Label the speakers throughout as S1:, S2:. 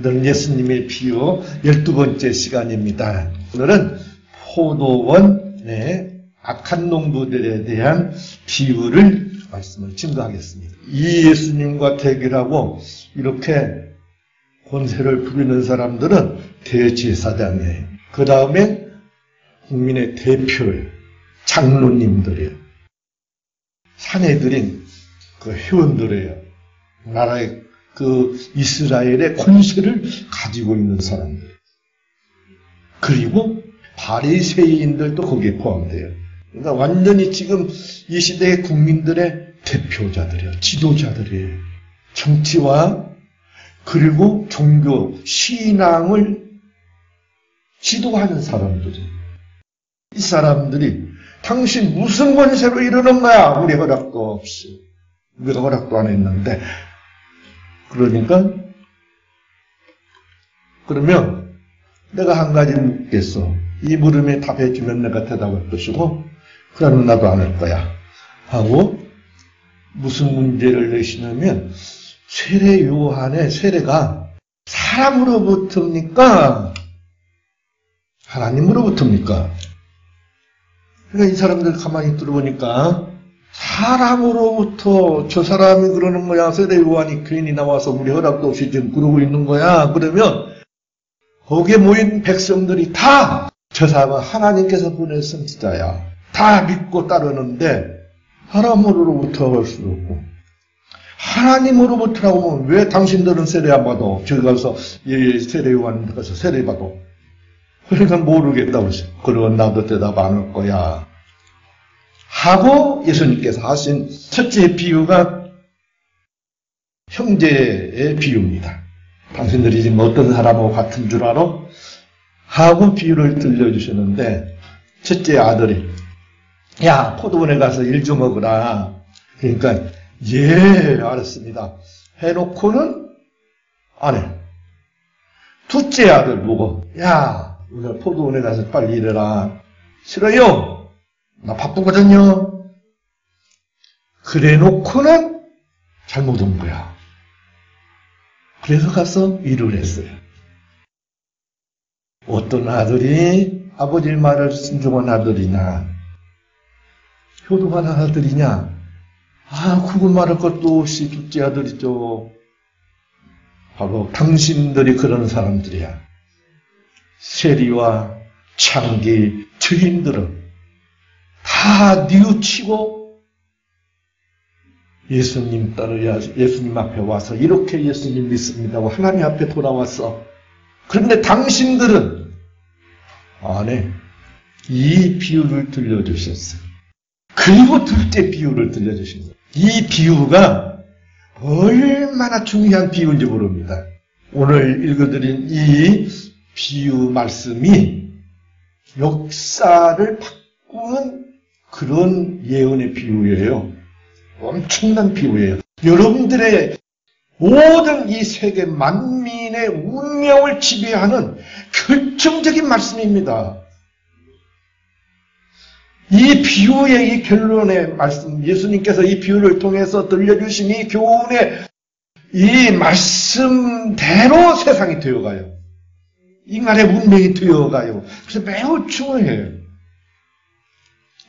S1: 오늘은 예수님의 비유 12번째 시간입니다. 오늘은 포도원의 악한 농부들에 대한 비유를 말씀을 증거하겠습니다. 이 예수님과 대결하고 이렇게 권세를 부리는 사람들은 대제사장이에요. 그 다음에 국민의 대표예요. 장로님들이에요. 사내들인 그 회원들이에요. 나라의 그 이스라엘의 권세를 가지고 있는 사람들. 그리고 바리새인들도 거기에 포함돼요. 그러니까 완전히 지금 이 시대의 국민들의 대표자들이에요. 지도자들이에요. 정치와 그리고 종교, 신앙을 지도하는 사람들이에요. 이 사람들이 당신 무슨 권세로 이러는 거야? 우리 허락도 없이. 우리가 허락도 안 했는데. 그러면 내가 한 가지 묻겠어. 이 물음에 답해주면 내가 대답할 것이고, 그러면 나도 안 할 거야. 하고 무슨 문제를 내시냐면 세례 요한의 세례가 사람으로부터입니까? 하나님으로부터입니까? 그러니까 이 사람들 가만히 들어보니까 사람으로부터 저 사람이 그러는 거야. 세례 요한이 괜히 나와서 우리 허락도 없이 지금 그러고 있는 거야. 그러면 거기에 모인 백성들이 다 저 사람은 하나님께서 보내신 지자야. 다 믿고 따르는데 사람으로부터 할 수 없고 하나님으로부터라고 하면 왜 당신들은 세례 안 받아? 저기 가서 세례 요한 가서 세례 받아. 그러니까 모르겠다고 했어요. 그러면 나도 대답 안 할 거야. 하고 예수님께서 하신 첫째 비유가 형제의 비유입니다. 당신들이 지금 어떤 사람하고 같은 줄 알아? 하고 비유를 들려주셨는데 첫째 아들이 야 포도원에 가서 일 좀 먹으라. 그러니까 예 알았습니다. 해놓고는 안 해. 둘째 아들 보고 야 오늘 포도원에 가서 빨리 일해라. 싫어요. 나 바쁘거든요. 그래 놓고는 잘못 온 거야. 그래서 가서 일을 했어요. 어떤 아들이 아버지 말을 순종한 아들이냐, 효도한 아들이냐, 그걸 말할 것도 없이 둘째 아들이죠. 바로 당신들이 그런 사람들이야. 세리와 창기, 주인들은 다 뉘우치고 예수님 따르야 예수님 앞에 와서 이렇게 예수님 믿습니다고 하나님 앞에 돌아왔어. 그런데 당신들은 안 해. 이 비유를 들려주셨어요. 그리고 둘째 비유를 들려주신 거예요. 이 비유가 얼마나 중요한 비유인지 모릅니다. 오늘 읽어드린 이 비유 말씀이 역사를 바꾸는 그런 예언의 비유예요. 엄청난 비유예요. 여러분들의 모든 이 세계 만민의 운명을 지배하는 결정적인 말씀입니다. 이 비유의 이 결론의 말씀, 예수님께서 이 비유를 통해서 들려주신 이 교훈의 이 말씀대로 세상이 되어가요. 인간의 운명이 되어가요. 그래서 매우 중요해요.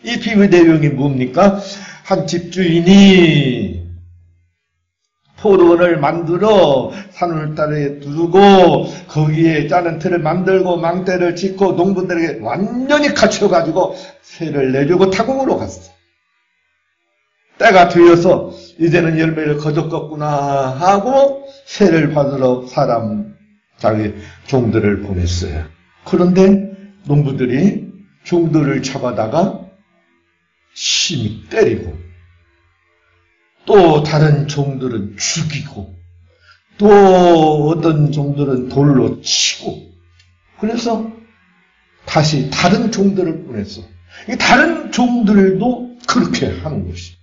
S1: 이 비유의 내용이 뭡니까? 한 집주인이 포도원을 만들어 산울타리에 두고 거기에 짜는 틀을 만들고 망대를 짓고 농부들에게 완전히 갖춰가지고 세를 내주고 타국으로 갔어. 때가 되어서 이제는 열매를 거뒀겠구나 하고 세를 받으러 자기 종들을 보냈어요. 그런데 농부들이 종들을 잡아다가 심히 때리고 또 다른 종들은 죽이고 또 어떤 종들은 돌로 치고 그래서 다시 다른 종들을 보냈어. 이 다른 종들도 그렇게 하는 것이.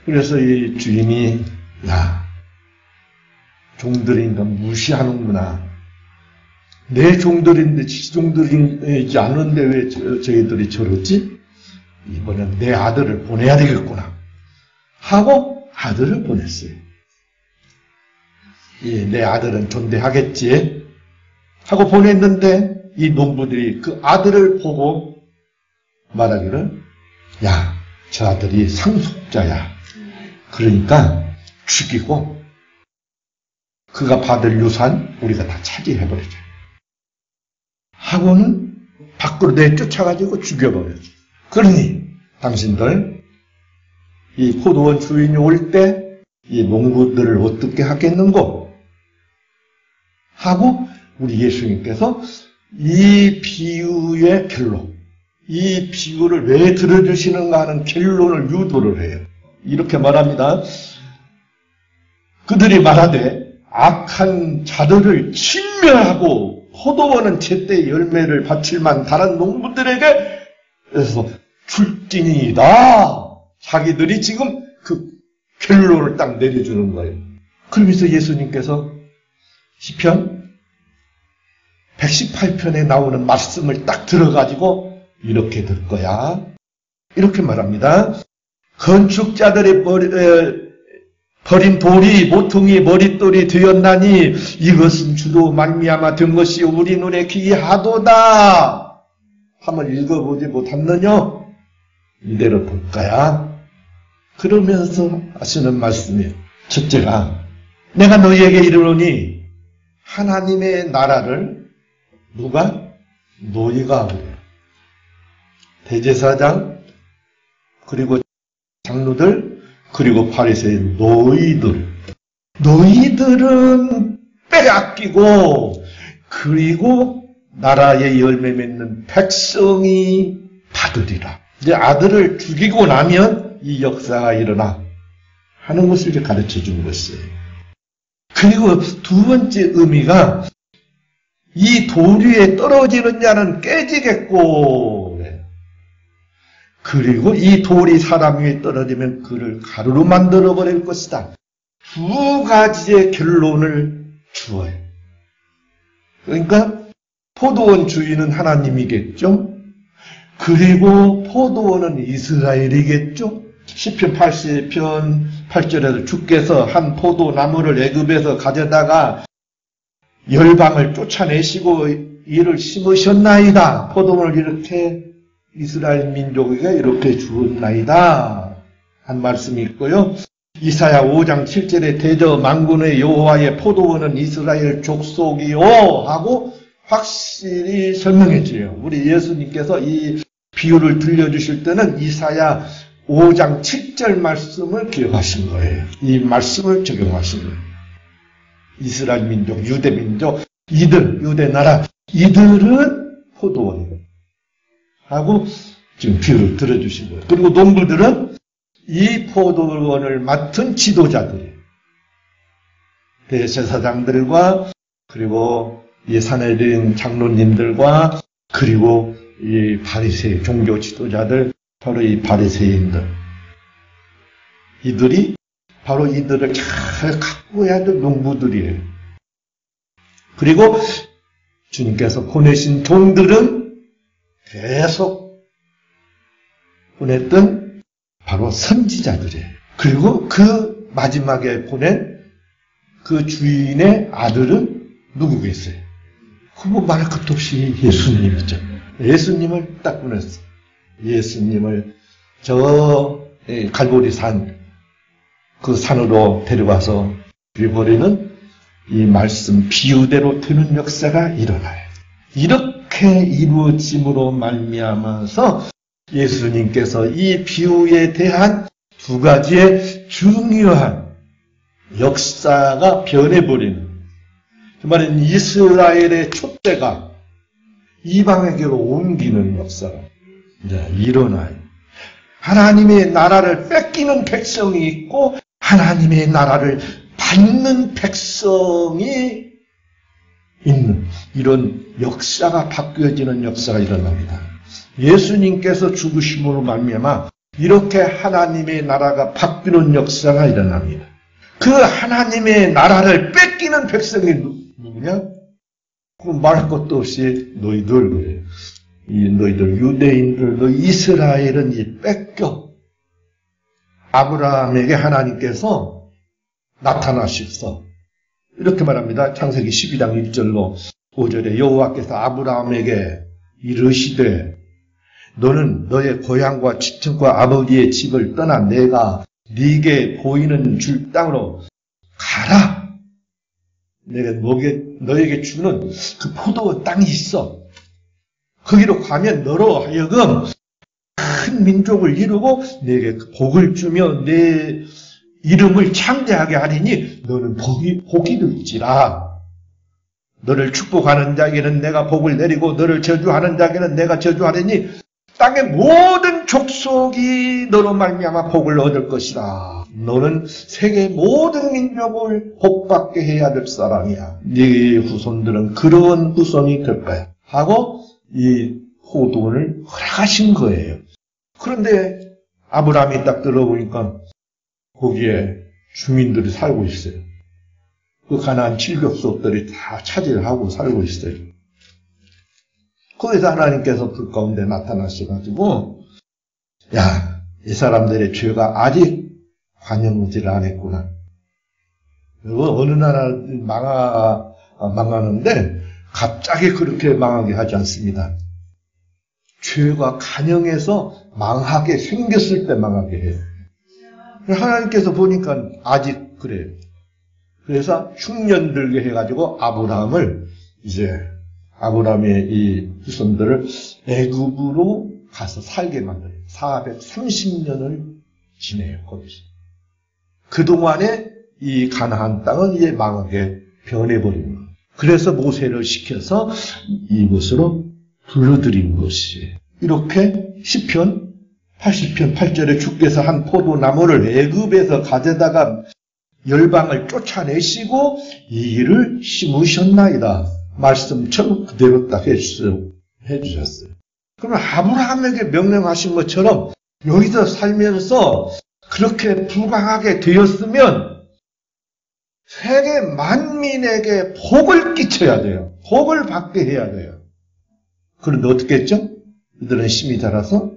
S1: 그래서 이 주인이 야 종들인가 무시하는구나. 내 종들인데 지 종들이지 않은데 왜 저희들이 저러지? 이번엔 내 아들을 보내야 되겠구나 하고 아들을 보냈어요. 내 아들은 존대하겠지. 하고 보냈는데 이 농부들이 그 아들을 보고 말하기를 야, 저 아들이 상속자야. 그러니까 죽이고 그가 받을 유산 우리가 다 차지해버리자. 하고는 밖으로 내쫓아가지고 죽여버렸죠. 그러니 당신들 이 포도원 주인이 올 때 이 농부들을 어떻게 하겠는고? 하고 우리 예수님께서 이 비유의 결론, 이 비유를 왜 들어주시는가 하는 결론을 유도를 해요. 이렇게 말합니다. 그들이 말하되 악한 자들을 진멸하고 포도원은 제때 열매를 바칠만 다른 농부들에게 그래서 출진이다. 자기들이 지금 그 결론을 딱 내려주는 거예요. 그러면서 예수님께서 시편 118편에 나오는 말씀을 딱 들어가지고 이렇게 될 거야. 이렇게 말합니다. 건축자들이 버린 돌이 모퉁이 머릿돌이 되었나니 이것은 주로 말미암아 된 것이 우리 눈에 기이하도다. 한번 읽어보지 못했느냐? 이대로 볼 거야. 그러면서 하시는 말씀이에요. 첫째가 내가 너희에게 이르노니 하나님의 나라를 누가? 너희가 그래요. 대제사장 그리고 장로들 그리고 바리새인 너희들은 빼앗기고 그리고 나라의 열매 맺는 백성이 받으리라. 이제 아들을 죽이고 나면 이 역사가 일어나 하는 것을 이제 가르쳐 준 것이에요. 그리고 두 번째 의미가 이 돌 위에 떨어지는 자는 깨지겠고 그리고 이 돌이 사람 위에 떨어지면 그를 가루로 만들어 버릴 것이다. 두 가지의 결론을 주어요. 그러니까 포도원 주인은 하나님이겠죠. 그리고 포도원은 이스라엘이겠죠. 시편 80편 8절에서 주께서 한 포도나무를 애굽에서 가져다가 열방을 쫓아내시고 이를 심으셨나이다. 포도원을 이렇게 이스라엘 민족에게 이렇게 주었나이다. 한 말씀이 있고요. 이사야 5장 7절에 대저 만군의 여호와의 포도원은 이스라엘 족속이요 하고 확실히 설명해줘요. 우리 예수님께서 이 비유를 들려주실 때는 이사야 5장 7절 말씀을 기억하신 거예요. 이 말씀을 적용하신 거예요. 이스라엘 민족, 유대 민족, 이들, 유대 나라, 이들은 포도원 하고 지금 비유를 들어주신 거예요. 그리고 농부들은 이 포도원을 맡은 지도자들이에요. 대제사장들과 그리고 이 산헤드린 장로님들과 그리고 이 바리새인 종교 지도자들, 바로 이 바리새인들. 이들이 바로 이들을 잘 가꾸어야 될 농부들이에요. 그리고 주님께서 보내신 종들은 계속 보냈던 바로 선지자들이에요. 그리고 그 마지막에 보낸 그 주인의 아들은 누구겠어요? 그거 말할 것도 없이 예수님이죠. 예수님을 딱 보냈어요. 예수님을 저 갈보리 산, 그 산으로 데려가서 죽여버리는 이 말씀 비유대로 되는 역사가 일어나요. 이렇게 이루어짐으로 말미암아서 예수님께서 이 비유에 대한 두 가지의 중요한 역사가 변해버리는, 그 말은 이스라엘의 촛대가 이방에게로 옮기는 역사가 이제 일어나요. 하나님의 나라를 뺏기는 백성이 있고 하나님의 나라를 받는 백성이 있는 이런 역사가 바뀌어지는 역사가 일어납니다. 예수님께서 죽으심으로 말미암아 이렇게 하나님의 나라가 바뀌는 역사가 일어납니다. 그 하나님의 나라를 뺏기는 백성이 누구냐? 그 말할 것도 없이 너희들 그래요. 너희들 유대인들, 너희 이스라엘은 이 뺏겨. 아브라함에게 하나님께서 나타나셔서 이렇게 말합니다. 창세기 12장 1절로 5절에 여호와께서 아브라함에게 이르시되 너는 너의 고향과 지층과 아버지의 집을 떠나 내가 네게 보이는 줄 땅으로 가라. 내가 너에게 주는 그 포도 땅이 있어. 거기로 가면 너로 하여금 큰 민족을 이루고 내게 복을 주며 내 이름을 창대하게 하리니 너는 복이 될지라. 너를 축복하는 자에게는 내가 복을 내리고 너를 저주하는 자에게는 내가 저주하리니 땅의 모든 족속이 너로 말미암아 복을 얻을 것이라. 너는 세계 모든 민족을 복받게 해야 될 사람이야. 네 후손들은 그런 후손이 될 거야. 하고 이 포도원을 허락하신 거예요. 그런데 아브라함이 딱 들어보니까 거기에 주민들이 살고 있어요. 그 가나안 칠벽족들이 다 차지를 하고 살고 있어요. 거기서 하나님께서 불 가운데 나타나셔가지고 야, 이 사람들의 죄가 아직 관영지를 안 했구나. 그리고 어느 나라 망하는데 갑자기 그렇게 망하게 하지 않습니다. 죄가 관영해서 망하게 생겼을 때 망하게 해요. 하나님께서 보니까 아직 그래요. 그래서 흉년 들게 해가지고 아브라함의 이 후손들을 애굽으로 가서 살게 만들어요. 430년을 지내요, 거기서. 그동안에 이 가나안 땅은 이제 망하게 변해버린 거예요. 그래서 모세를 시켜서 이곳으로 불러들인 것이에요. 이렇게 시편 80편 8절에 주께서 한 포도나무를 애굽에서 가져다가 열방을 쫓아내시고 이 일을 심으셨나이다. 말씀처럼 그대로 딱 해주셨어요. 그러면 아브라함에게 명령하신 것처럼 여기서 살면서 그렇게 부강하게 되었으면 세계 만민에게 복을 끼쳐야 돼요. 복을 받게 해야 돼요. 그런데 어떻게 했죠? 이들은 힘이 자라서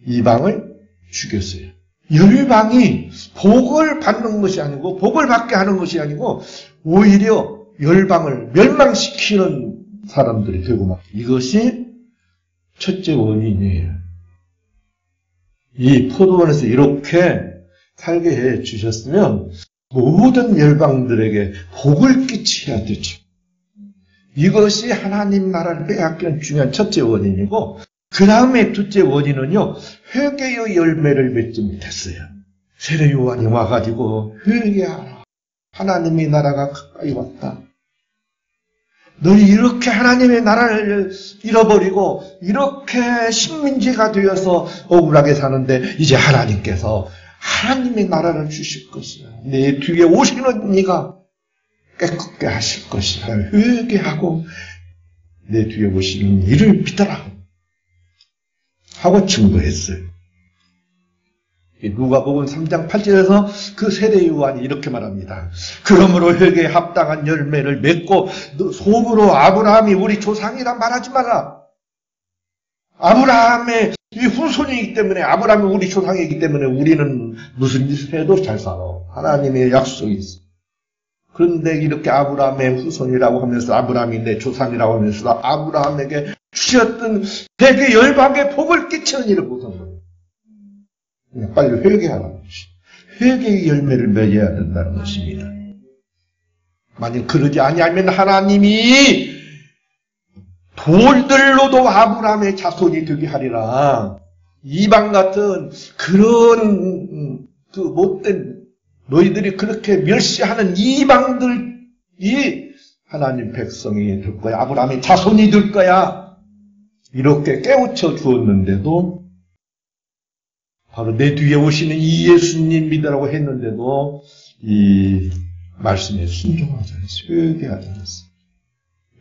S1: 이방을 죽였어요. 열방이 복을 받는 것이 아니고 복을 받게 하는 것이 아니고 오히려 열방을 멸망시키는 사람들이 되고 막 이것이 첫째 원인이에요. 이 포도원에서 이렇게 살게 해 주셨으면 모든 열방들에게 복을 끼쳐야 되죠. 이것이 하나님 나라를 빼앗기는 중요한 첫째 원인이고 그 다음에 둘째 원인은요. 회개의 열매를 맺지 못했어요. 세례 요한이 와가지고 회개하라. 하나님의 나라가 가까이 왔다. 너희 이렇게 하나님의 나라를 잃어버리고 이렇게 식민지가 되어서 억울하게 사는데 이제 하나님께서 하나님의 나라를 주실 것이야. 내 뒤에 오시는 네가 깨끗게 하실 것이야. 회개하고 내 뒤에 오시는 이를 믿어라. 하고 증거했어요. 누가복음 3장 8절에서 그 세례 요한이 이렇게 말합니다. 그러므로 회개에 합당한 열매를 맺고 속으로 아브라함이 우리 조상이라 말하지 마라. 아브라함의 이 후손이기 때문에 아브라함이 우리 조상이기 때문에 우리는 무슨 짓을 해도 잘 살아. 하나님의 약속이 있어. 그런데 이렇게 아브라함의 후손이라고 하면서 아브라함이 내 조상이라고 하면서 아브라함에게 주셨던 세계 열방의 복을 끼치는 일을 못한 거예요. 그냥 빨리 회개하라는 것이. 회개의 열매를 맺어야 된다는 것입니다. 만약 그러지 아니하면 하나님이 돌들로도 아브라함의 자손이 되게 하리라. 이방 같은 그런 그 못된 너희들이 그렇게 멸시하는 이방들이 하나님 백성이 될 거야. 아브라함의 자손이 될 거야. 이렇게 깨우쳐 주었는데도 바로 내 뒤에 오시는 이 예수님 믿으라고 했는데도 이 말씀에 순종하지 않았어요. 회개하지 않았어요.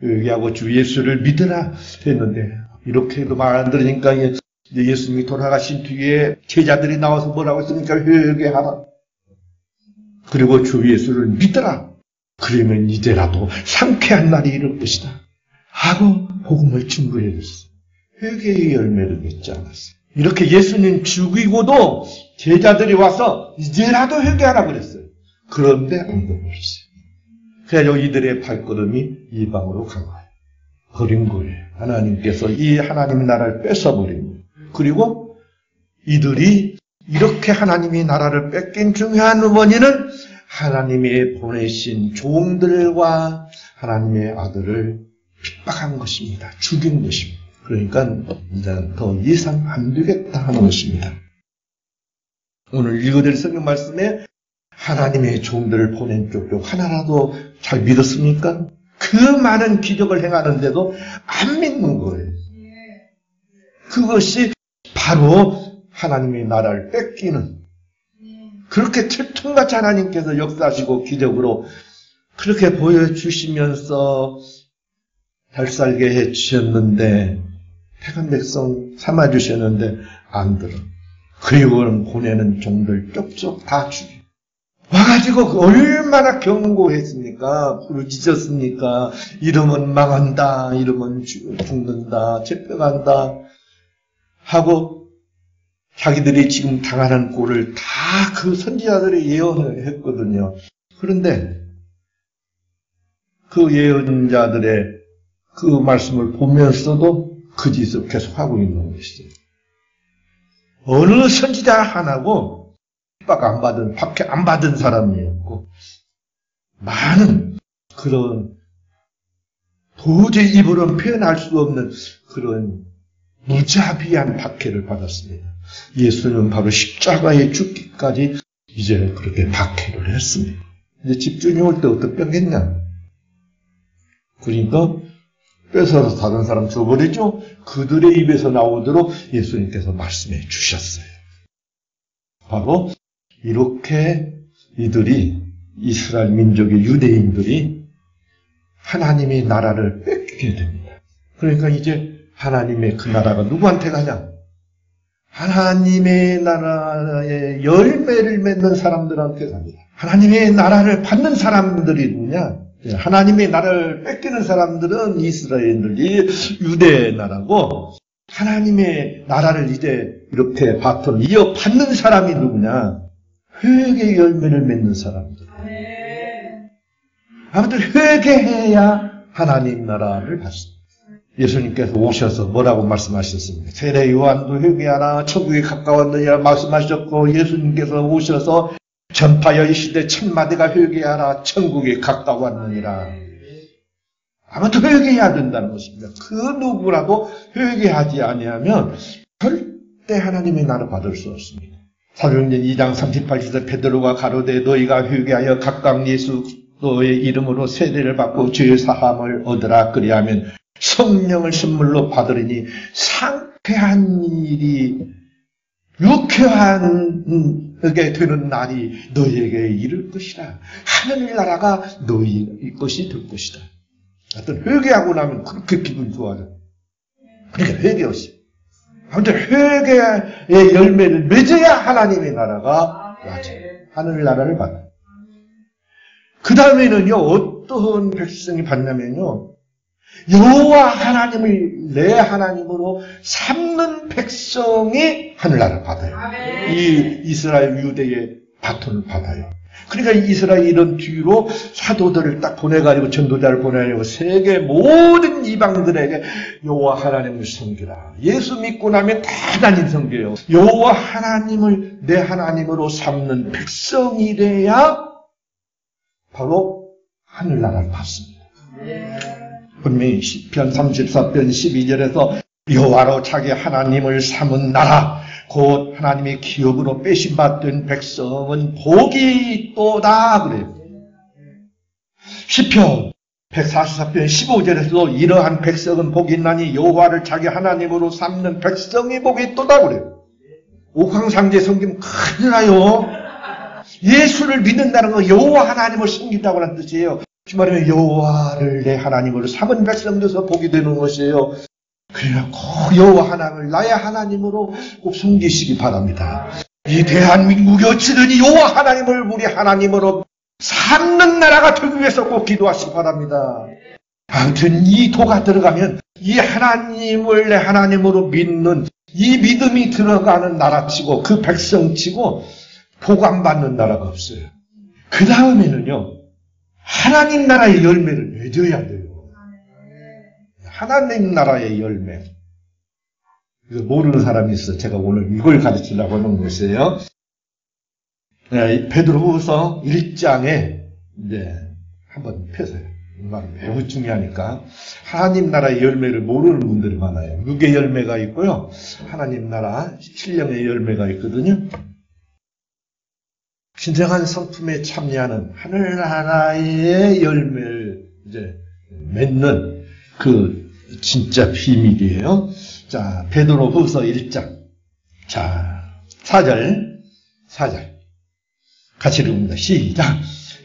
S1: 회개하고 주 예수를 믿으라 했는데 이렇게 해도 말 안 들으니까 예수님이 돌아가신 뒤에 제자들이 나와서 뭐라고 했습니까? 회개하라. 그리고 주 예수를 믿으라. 그러면 이제라도 상쾌한 날이 이를 것이다. 하고 복음을 증거해 줬어요. 회개의 열매를 맺지 않았어요. 이렇게 예수님 죽이고도 제자들이 와서 이제라도 회개하라 그랬어요. 그런데 안 그랬어요. 그래서 이들의 발걸음이 이방으로 간 거예요. 버린 거예요. 하나님께서 이 하나님의 나라를 뺏어버린 거예요. 그리고 이들이 이렇게 하나님의 나라를 뺏긴 중요한 원인은 하나님이 보내신 종들과 하나님의 아들을 핍박한 것입니다. 죽인 것입니다. 그러니까 이제 더 이상 안 되겠다 하는 것입니다. 오늘 읽어드릴 성경 말씀에 하나님의 종들을 보낸 쪽 하나라도 잘 믿었습니까? 그 많은 기적을 행하는데도 안 믿는 거예요. 그것이 바로 하나님의 나라를 뺏기는, 그렇게 철통같이 하나님께서 역사하시고 기적으로 그렇게 보여주시면서 잘 살게 해주셨는데, 택한 백성 삼아주셨는데 안 들어. 그리고는 보내는 종들 쪽쪽 다 죽여. 와가지고 얼마나 경고했습니까? 부르짖었습니까? 이러면 망한다, 이러면 죽는다, 잡혀간다 하고 자기들이 지금 당하는 꼴을 다 그 선지자들이 예언을 했거든요. 그런데 그 예언자들의 그 말씀을 보면서도 그 짓을 계속하고 있는 것이죠. 어느 선지자 하나고 핍박 안 받은, 박해 안 받은 사람이었고, 많은 그런 도저히 입으로는 표현할 수 없는 그런 무자비한 박해를 받았습니다. 예수님은 바로 십자가에 죽기까지 이제 그렇게 박해를 했습니다. 이제 집주인이 올 때 어떻게 뺏겠냐? 그러니까 뺏어서 다른 사람 줘버리죠? 그들의 입에서 나오도록 예수님께서 말씀해 주셨어요. 바로 이렇게 이들이, 이스라엘 민족의 유대인들이 하나님의 나라를 뺏게 됩니다. 그러니까 이제 하나님의 그 나라가 누구한테 가냐? 하나님의 나라의 열매를 맺는 사람들한테 갑니다. 하나님의 나라를 받는 사람들이 누구냐? 하나님의 나라를 뺏기는 사람들은 이스라엘들이 유대의 나라고, 하나님의 나라를 이제 이렇게 바톤을 이어받는 사람이 누구냐? 회개의 열매를 맺는 사람들. 아무튼 회개해야 하나님 나라를 받습니다. 예수님께서 오셔서 뭐라고 말씀하셨습니까? 세례 요한도 회개하라, 천국에 가까웠느니라 말씀하셨고, 예수님께서 오셔서 전파여 이 시대 천마디가 회개하라, 천국에 가까웠느니라. 아무튼 회개해야 된다는 것입니다. 그 누구라도 회개하지 아니하면 절대 하나님의 나라 받을 수 없습니다. 사도행전 2장 38절 베드로가 가로되 너희가 회개하여 각각 예수 너의 이름으로 세례를 받고 죄의 사함을 얻으라. 그리하면 성령을 선물로 받으리니 상쾌한 일이 유쾌하게 되는 날이 너희에게 이를 것이라. 하늘나라가 너희 것이 될 것이다. 하여튼 회개하고 나면 그렇게 기분 좋아져. 그러니까 회개 없이. 아무튼 회개의 열매를 맺어야 하나님의 나라가 와져. 하늘나라를 받아. 그 다음에는요, 어떤 백성이 받냐면요, 여호와 하나님을 내 하나님으로 삼는 백성이 하늘나라를 받아요. 이 이스라엘 유대의 바톤을 받아요. 그러니까 이스라엘은 뒤로 사도들을 딱 보내가지고, 전도자를 보내가지고 세계 모든 이방들에게 여호와 하나님을 섬기라. 예수 믿고 나면 다 하나님 섬겨요. 여호와 하나님을 내 하나님으로 삼는 백성이래야 바로 하늘나라를 받습니다. 분명히 시편 34편 12절에서 여호와로 자기 하나님을 삼은 나라, 곧 하나님의 기업으로 빼심받던 백성은 복이 있도다 그래요. 시편 144편 15절에서도 이러한 백성은 복이 있나니 여호와를 자기 하나님으로 삼는 백성이 복이 있도다 그래요. 옥황상제 섬기면 큰일 나요. 예수를 믿는다는 건 여호와 하나님을 섬긴다고 하는 뜻이에요. 그 말하면 여호와를 내 하나님으로 삼은 백성들에서 복이 되는 것이에요. 그러나 꼭 여호와 하나님을 나의 하나님으로 꼭 섬기시기 바랍니다. 이 대한민국이 어찌든지 여호와 하나님을 우리 하나님으로 삼는 나라가 되기 위해서 꼭 기도하시기 바랍니다. 아무튼 이 도가 들어가면 이 하나님을 내 하나님으로 믿는 이 믿음이 들어가는 나라치고 그 백성치고 복 안 받는 나라가 없어요. 그 다음에는요, 하나님 나라의 열매를 맺어야 돼요. 하나님 나라의 열매. 이거 모르는 사람이 있어. 제가 오늘 이걸 가르치려고 하는 것이에요. 네, 베드로후서 1장에 이제 한번 펴세요. 이 말은 매우 중요하니까. 하나님 나라의 열매를 모르는 분들이 많아요. 육의 열매가 있고요. 하나님 나라 신령의 열매가 있거든요. 진정한 성품에 참여하는 하늘나라의 열매를 이제 맺는 그 진짜 비밀이에요. 자, 베드로후서 1장. 자, 4절. 같이 읽습니다. 시작.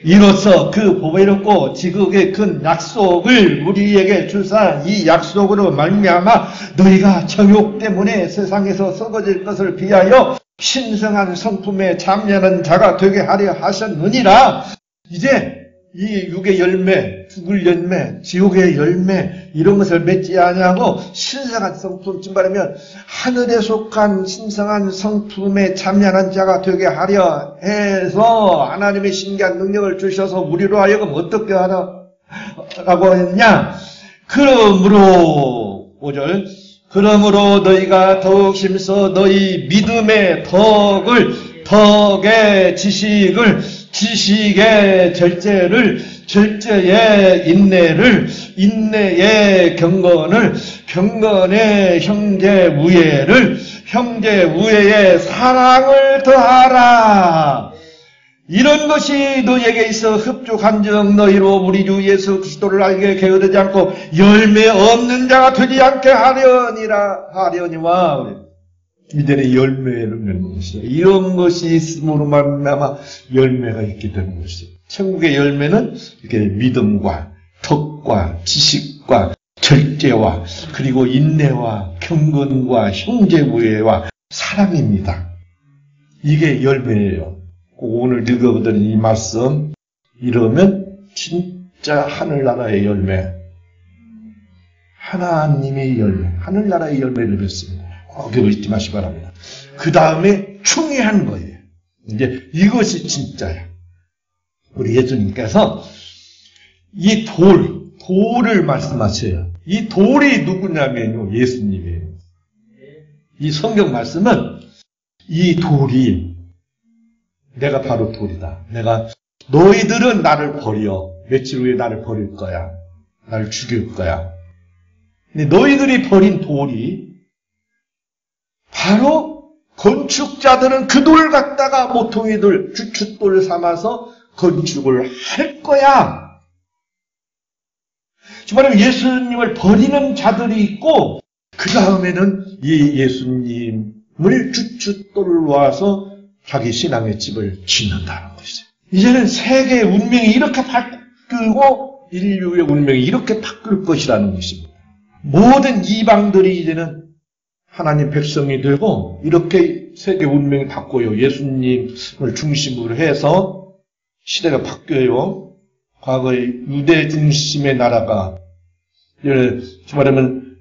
S1: 이로써 그 보배롭고 지극히 큰 약속을 우리에게 주사 이 약속으로 말미암아 너희가 정욕 때문에 세상에서 썩어질 것을 비하여 신성한 성품에 참여하는 자가 되게 하려 하셨느니라. 이제 이 육의 열매, 죽을 열매, 지옥의 열매 이런 것을 맺지 아니하고 신성한 성품, 즉 말하면 하늘에 속한 신성한 성품에 참여하는 자가 되게 하려 해서 하나님의 신기한 능력을 주셔서 우리로 하여금 어떻게 하라고 했냐. 그러므로 5절 그러므로 너희가 더욱 힘써 너희 믿음의 덕의 지식을 지식의 절제를 절제의 인내를 인내의 경건을 경건의 형제우애를 형제우애의 사랑을 더하라. 이런 것이 너희에게 있어 흡족한즉 너희로 우리 주 예수 그리스도를 알게 게으르지 않고 열매 없는 자가 되지 않게 하려니와 이제는 열매를 맺는 것이요. 이런 것이 있음으로 말미암아 열매가 있게 되는 것이요. 천국의 열매는 이렇게 믿음과 덕과 지식과 절제와 그리고 인내와 경건과 형제우애와 사랑입니다. 이게 열매예요. 오늘 읽어보던 이 말씀 이러면 진짜 하늘나라의 열매, 하나님의 열매, 하늘나라의 열매를 맺습니다. 꼭 잊지 마시기 바랍니다. 그 다음에 중요한 거예요. 이제 이것이 진짜야. 우리 예수님께서 이 돌을 말씀하셔요. 이 돌이 누구냐면요, 예수님이에요. 이 성경 말씀은 이 돌이 내가 바로 돌이다. 너희들은 나를 버려. 며칠 후에 나를 버릴 거야. 나를 죽일 거야. 근데 너희들이 버린 돌이 바로 건축자들은 그 돌 갖다가 모퉁이 돌, 주춧돌 삼아서 건축을 할 거야. 정말 예수님을 버리는 자들이 있고 그 다음에는 이 예수님을 주춧돌을 놓아서 자기 신앙의 집을 짓는다는 것이죠. 이제는 세계의 운명이 이렇게 바뀌고 인류의 운명이 이렇게 바뀔 것이라는 것입니다. 모든 이방들이 이제는 하나님 백성이 되고 이렇게 세계 운명이 바뀌어요. 예수님을 중심으로 해서 시대가 바뀌어요. 과거의 유대 중심의 나라가 말하면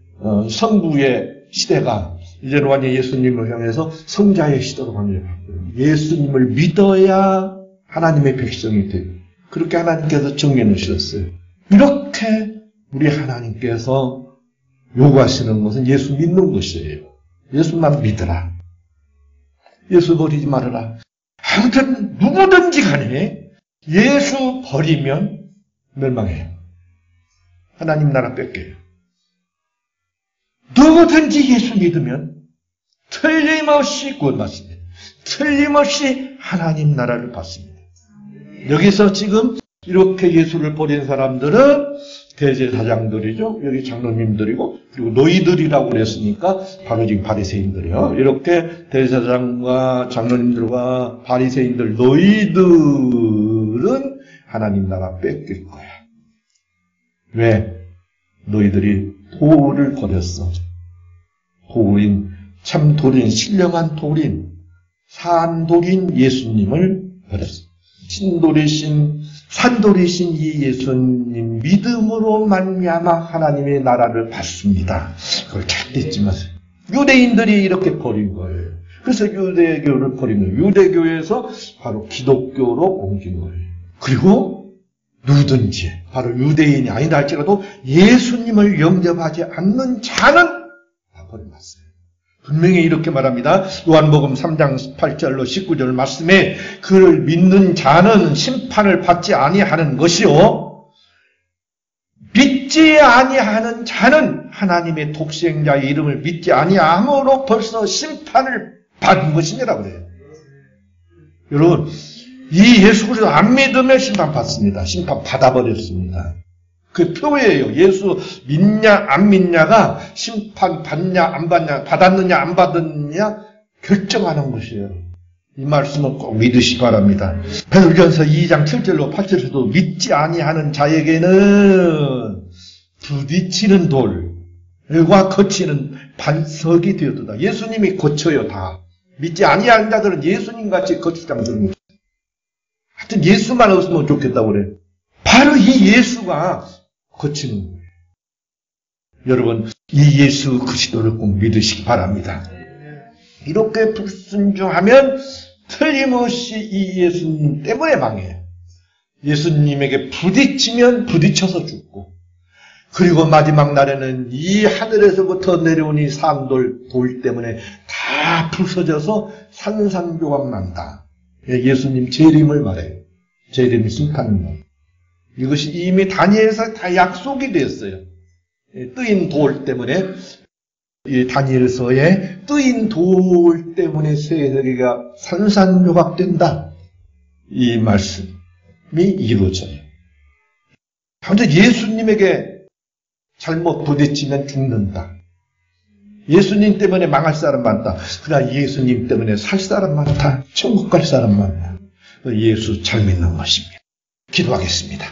S1: 성부의 시대가 이제는 완전히 예수님을 향해서 성자의 시대로 완전히 바뀌어요. 예수님을 믿어야 하나님의 백성이 돼요. 그렇게 하나님께서 정해 놓으셨어요. 이렇게 우리 하나님께서 요구하시는 것은 예수 믿는 것이에요. 예수만 믿어라. 예수 버리지 말아라. 아무튼 누구든지 간에 예수 버리면 멸망해요. 하나님 나라 뺏겨요. 누구든지 예수 믿으면 틀림없이 구원받습니다. 틀림없이 하나님 나라를 받습니다. 여기서 지금 이렇게 예수를 버린 사람들은 대제사장들이죠. 여기 장로님들이고 그리고 너희들이라고 그랬으니까 바로 지금 바리새인들이요. 이렇게 대제사장과 장로님들과 바리새인들 너희들은 하나님 나라 뺏길 거야. 왜? 너희들이 돌을 버렸어. 참 돌인, 신령한 돌인, 산돌인 예수님을 버렸어. 산돌이신 이 예수님 믿음으로 말미암아 하나님의 나라를 받습니다. 그걸 절대 잊지 마세요. 유대인들이 이렇게 버린 거예요. 그래서 유대교를 버린 거예요. 유대교에서 바로 기독교로 옮긴 거예요. 그리고 누구든지 바로 유대인이 아니다 할지라도 예수님을 영접하지 않는 자는 다 버림받았어요. 분명히 이렇게 말합니다. 요한복음 3장 8절로 19절 말씀에 그를 믿는 자는 심판을 받지 아니하는 것이요 믿지 아니하는 자는 하나님의 독생자의 이름을 믿지 아니함으로 벌써 심판을 받은 것이니라 그래요. 여러분, 이 예수 그리스도 안 믿으면 심판받습니다. 심판 받아버렸습니다. 그 표예요. 예수 믿냐 안 믿냐가 심판 받냐 안 받냐, 받았느냐 안 받았느냐 결정하는 것이에요. 이 말씀을 꼭 믿으시기 바랍니다. 베드로전서 2장 7절로 8절에도 믿지 아니하는 자에게는 부딪히는 돌과 거치는 반석이 되었다. 예수님이 거쳐요, 다. 믿지 아니하는 자들은 예수님같이 거치지 않습니다. 하여튼 예수만 없으면 좋겠다고 그래요. 바로 이 예수가 거치는 거예요. 여러분, 이 예수 그리스도를 꼭 믿으시기 바랍니다. 이렇게 불순종하면 틀림없이 이 예수님 때문에 망해요. 예수님에게 부딪히면 부딪혀서 죽고, 그리고 마지막 날에는 이 하늘에서부터 내려온 이 산돌 때문에 다 부서져서 산산조각 난다. 예수님 재림을 말해요. 재림 심판을. 이것이 이미 다니엘에서 다 약속이 됐어요. 뜨인 돌 때문에, 이 다니엘서에 뜨인 돌 때문에 세계가 산산조각된다. 이 말씀이 이루어져요. 그런데 예수님에게 잘못 부딪히면 죽는다. 예수님 때문에 망할 사람 많다. 그러나 예수님 때문에 살 사람 많다. 천국 갈 사람 많다. 예수 잘 믿는 것입니다. 기도하겠습니다.